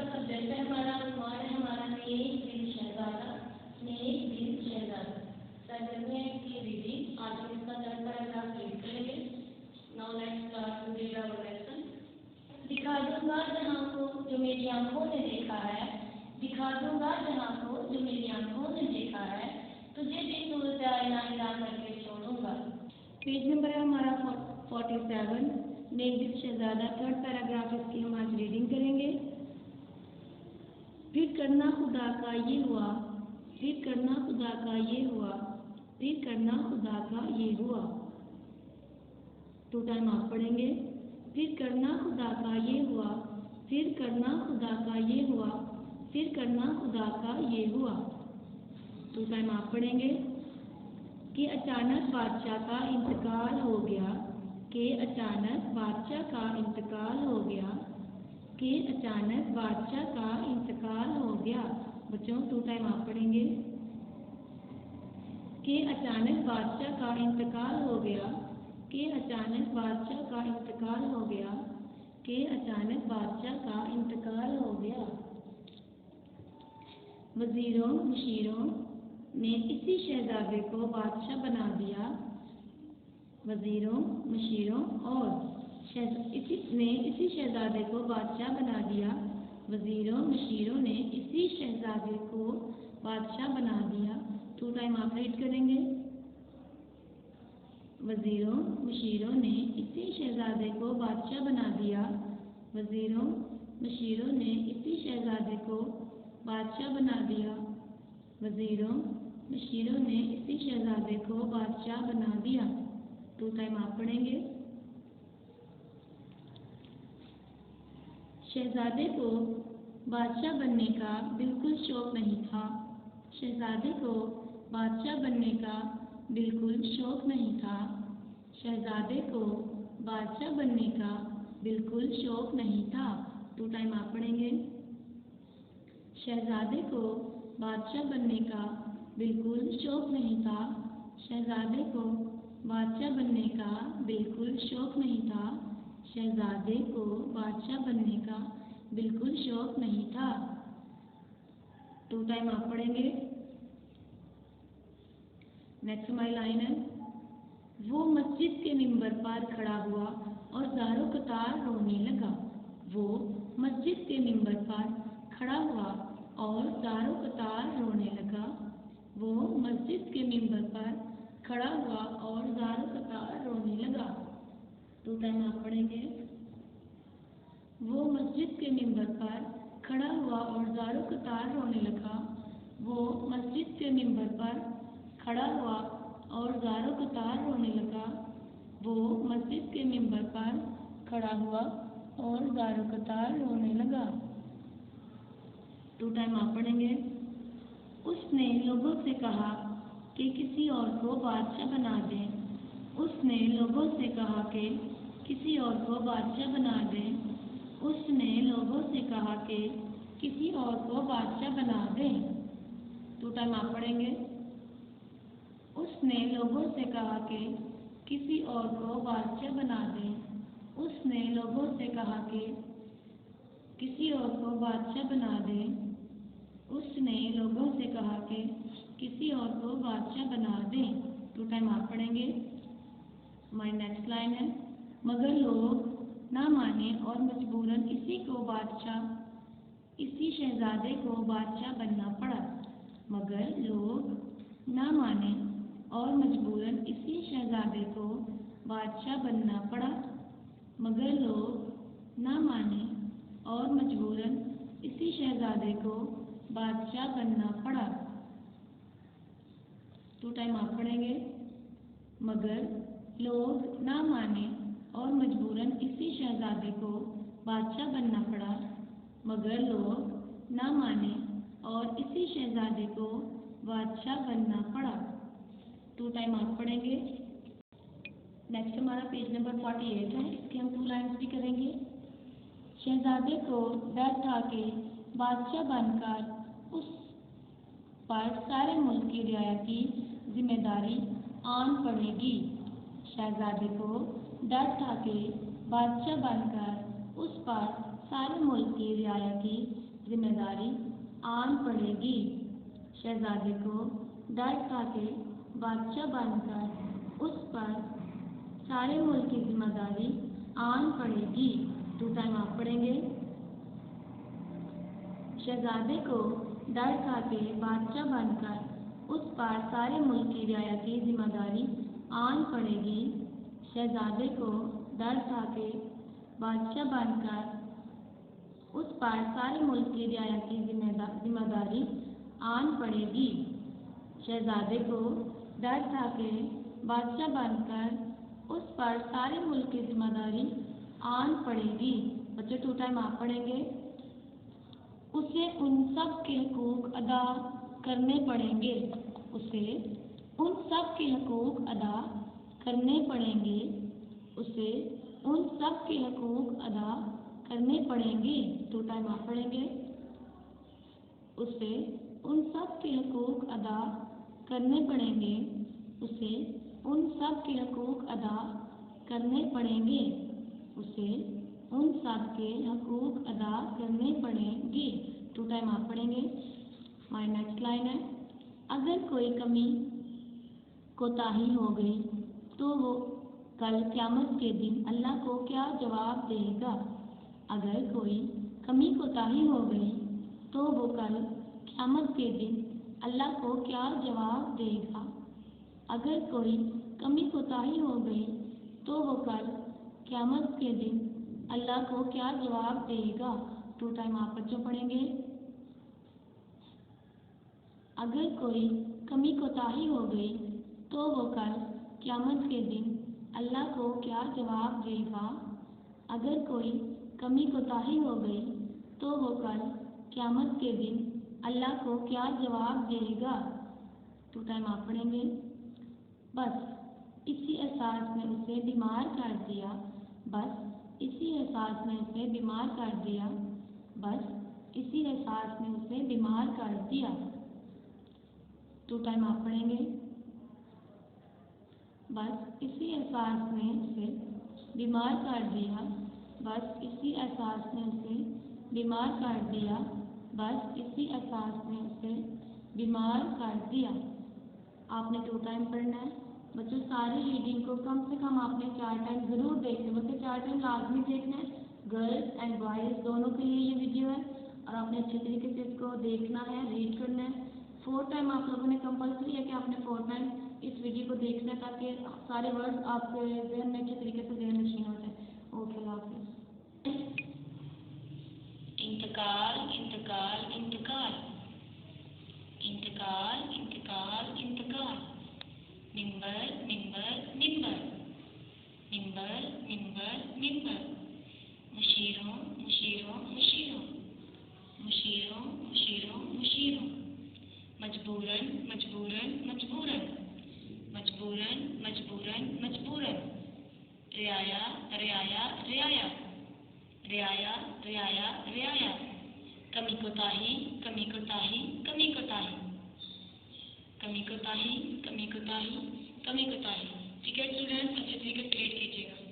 Subject ہے ہمارا، عنوان ہے ہمارا نیک دل شہزادہ، نیک دل شہزادہ۔ سرگرمی ہے کی ریڈنگ، آج ہم اس کا 3rd پیراگراف ریڈ کریں گے۔ Now let's start to read our lesson. دکھا دوں گا جہاں کو جو میری آنکھوں نے دیکھا ہے، دکھا دوں گا جہاں کو جو میری آنکھوں نے دیکھا ہے، تجھے بھی دور سے آئینہ ہلا کر کے چھوڑوں گا۔ پیج نمبر ہے ہمارا 47، نیک دل شہزادہ، 3rd پیراگراف اس کی ہم آج ریڈنگ کریں گے۔ پھر کرنا خدا کا یہ ہوا، پھر کرنا خدا کا یہ ہوا، پھر کرنا خدا کا یہ ہوا۔ 2 ٹائم آپ پڑھیں گے۔ پھر کرنا خدا کا یہ ہوا، پھر کرنا خدا کا یہ ہوا، پھر کرنا خدا کا یہ ہوا۔ 2 ٹائم آپ پڑھیں گے کہ اچانک بادشاہ کا انتقال ہو گیا، کہ اچانک بادشاہ کا انتقال ہو گیا، کہ اچانک بادشاہ کا انتقال ہو گیا۔ بچوں 2 ٹائم آپ پڑھیں گے کہ اچانک بادشاہ کا انتقال ہو گیا، کہ اچانک بادشاہ کا انتقال ہو گیا، کہ اچانک بادشاہ کا انتقال ہو گیا۔ وزیروں مشیروں نے اسی شہزادے کو بادشاہ بنا دیا، وزیروں مشیروں اور نے اسی شہزادے کو بادشاہ بنا دیا، وزیروں مشیروں نے اسی شہزادے کو بادشاہ بنا دیا۔ 2 ٹائم آپ ریڈ کریں گے۔ وزیروں مشیروں نے اسی شہزادے کو بادشاہ بنا دیا، وزیروں مشیروں نے اسی شہزادے کو بادشاہ بنا دیا، وزیروں مشیروں نے اسی شہزادے کو بادشاہ بنا دیا۔ 2 ٹائم آپ پڑھیں گے۔ شہزادے کو بادشاہ بننے کا بالکل شوق نہیں تھا، شہزادے کو بادشاہ بننے کا بالکل شوق نہیں تھا، شہزادے کو بادشاہ بننے کا بالکل شوق نہیں تھا۔ 2 ٹائم آپ پڑھیں گے۔ شہزادے کو بادشاہ بننے کا بالکل شوق نہیں تھا، شہزادے کو بادشاہ بننے کا بالکل شوق نہیں تھا، شہزادے کو بادشاہ بننے کا بالکل شوق نہیں تھا۔ 2 ٹائم آپ پڑھیں گے۔ نیکسٹ ہماری لائن ہے، وہ مسجد کے ممبر پر کھڑا ہوا اور زاروں قطار رونے لگا، وہ مسجد کے ممبر پر کھڑا ہوا اور زاروں قطار رونے لگا، وہ مسجد کے ممبر پر کھڑا ہوا اور زاروں قطار رونے لگا۔ 2 ٹائم آپ پڑھیں گے۔ وہ مسجد کے ممبر پر کھڑا ہوا اور زاروں قطار رونے لگا، وہ مسجد کے ممبر پر کھڑا ہوا اور زاروں قطار رونے لگا، وہ مسجد کے ممبر پر کھڑا ہوا اور زاروں قطار رونے لگا۔ 2 ٹائم آپ پڑھیں گے۔ اس نے لوگوں سے کہا کہ کسی اور کو بادشاہ بنا دیں، اس نے لوگوں سے کہا کہ کسی اور کو بادشاہ بنا دیں، اس نے لوگوں سے کہا کہ کسی اور کو بادشاہ بنا دیں۔ 2 ٹائم آپ پڑھیں گے۔ اس نے لوگوں سے کہا کہ کسی اور کو بادشاہ بنا دیں، اس نے لوگوں سے کہا کہ کسی اور کو بادشاہ بنا دیں، اس نے لوگوں سے کہا کہ کسی اور کو بادشاہ بنا دیں۔ 2 ٹائم آپ پڑھیں گے۔ ہماری نیکسٹ لائن ہے، مگر لوگ نہ مانے اور مجبوراً اسی شہزادے کو بادشاہ بننا پڑا، مگر لوگ نہ مانے اور مجبوراً اسی شہزادے کو بادشاہ بننا پڑا، مگر لوگ نہ مانے اور مجبوراً اسی شہزادے کو بادشاہ بننا پڑا۔ 2 ٹائم آپ پڑھیں گے۔ مگر لوگ نہ مانے اور مجبوراً اسی شہزادے کو بادشاہ بننا پڑا، مگر لوگ نہ مانے اور اسی شہزادے کو بادشاہ بننا پڑا۔ 2 ٹائم آپ پڑھیں گے۔ نیکسٹ ہمارا پیج نمبر 48 ہے، اس کی ہم 2 لائنز بھی کریں گے۔ شہزادے کو ڈر تھا کہ بادشاہ بن کر اس پر سارے ملک کی رعایا کی ذمہ داری آن پڑے گی، شہزادے کو ڈر تھا کہ بادشاہ بن کر اس پر سارے ملک کی رعایا کی ذمہ داری آن پڑے گی۔ شہزادے کو ڈر تھا کہ بادشاہ بن کر اس پر سارے ملک کی ذمہ داری آن پڑے گی۔ 2 ٹائم آپ پڑھیں گے۔ شہزادے کو ڈر تھا کہ بادشاہ بن کر اس پر سارے ملک کی رعایا کی ذمہ داری آن پڑے گی۔ شہزادے کو ڈر تھا کہ بادشاہ بن کر اس پر سارے ملک کی رعایا کی ذمہ داری آن پڑے گی۔ شہزادے کو ڈر تھا کہ بادشاہ بن کر اس پر سارے ملک کی ذمہ داری آن پڑے گی۔ بچے 2 ٹائم آپ پڑھیں گے۔ اسے ان سب کے حقوق ادا کرنے پڑیں گے۔ اسے ان سب کے حقوق ادا کرنے پڑیں گے۔ اسے ان سب کے حقوق ادا کرنے پڑیں گے۔ 2 ٹائم آپ پڑھیں گے۔ اسے ان سب کے حقوق ادا کرنے پڑیں گے۔ اسے ان سب کے حقوق ادا کرنے پڑیں گے۔ اسے ان سب کے حقوق ادا کرنے پڑیں گے۔ 2 ٹائم آپ پڑھیں گے۔ ہماری نیکسٹ لائن ہے، اگر کوئی کمی کوتاہی ہو گئی تو وہ کل قیامت کے دن اللہ کو کیا جواب دے گا؟ اگر کوئی کمی کوتاہی ہو گئی تو وہ کل قیامت کے دن اللہ کو کیا جواب دے گا؟ اگر کوئی کمی کوتاہی ہو گئی تو وہ کل قیامت کے دن اللہ کو کیا جواب دے گا؟ 2 ٹائم آپ بچوں پڑھیں گے۔ اگر کوئی کمی کوتاہی ہو گئی تو وہ کل قیامت کے دن اللہ کو کیا جواب دے گا؟ اگر کوئی کمی کوتاہی ہو گئی تو وہ کل قیامت کے دن اللہ کو کیا جواب دے گا؟ 2 ٹائم آپ پڑھیں گے۔ بس اسی احساس نے اسے بیمار کر دیا۔ بس اسی احساس نے اسے بیمار کر دیا۔ بس اسی احساس نے اسے بیمار کر دیا۔ 2 ٹائم آپ پڑھیں گے۔ بس اسی احساس نے اسے بیمار کر دیا۔ بس اسی احساس نے اسے بیمار کر دیا۔ بس اسی احساس نے اسے بیمار کر دیا۔ آپ نے 2 ٹائم پڑھنا ہے۔ بچوں ساری ریڈنگ کو کم سے کم آپ نے 4 ٹائم ضرور دیکھنا ہے، بلکہ 4 ٹائم لازمی دیکھنا ہے۔ گرلز اینڈ بوائز دونوں کے لیے یہ ویڈیو ہے اور آپ نے اچھے طریقے سے اس کو دیکھنا ہے، ریڈ کرنا ہے۔ 4 ٹائم آپ لوگوں نے کمپلسری ہے کہ آپ نے 4 ٹائم اس ویڈیو کو دیکھنا ہے تاکہ سارے ورڈ آپ کے ذہن میں اچھے طریقے سے ذہن نشین ہو جائے۔ اوکے، اللہ حافظ۔ انتقال انتقال انتقال انتقال انتقال انتقال منبر منبر منبر منبر منبر منبر مشیروں مشیروں مشیروں مشیروں مشیروں مشیروں مجبوراً مجبوراً مجبوراً مجبوراً مجبوراً مجبوراً رعایا رعایا رعایا رعایا رعایا رعایا کمی کوتاہی کمی کوتاہی کمی کوتاہی کمی کوتاہی کمی کوتاہی کمی کوتاہی۔ ٹھیک ہے اسٹوڈنٹ، اچھے طریقے سے ریڈ کیجیے گا۔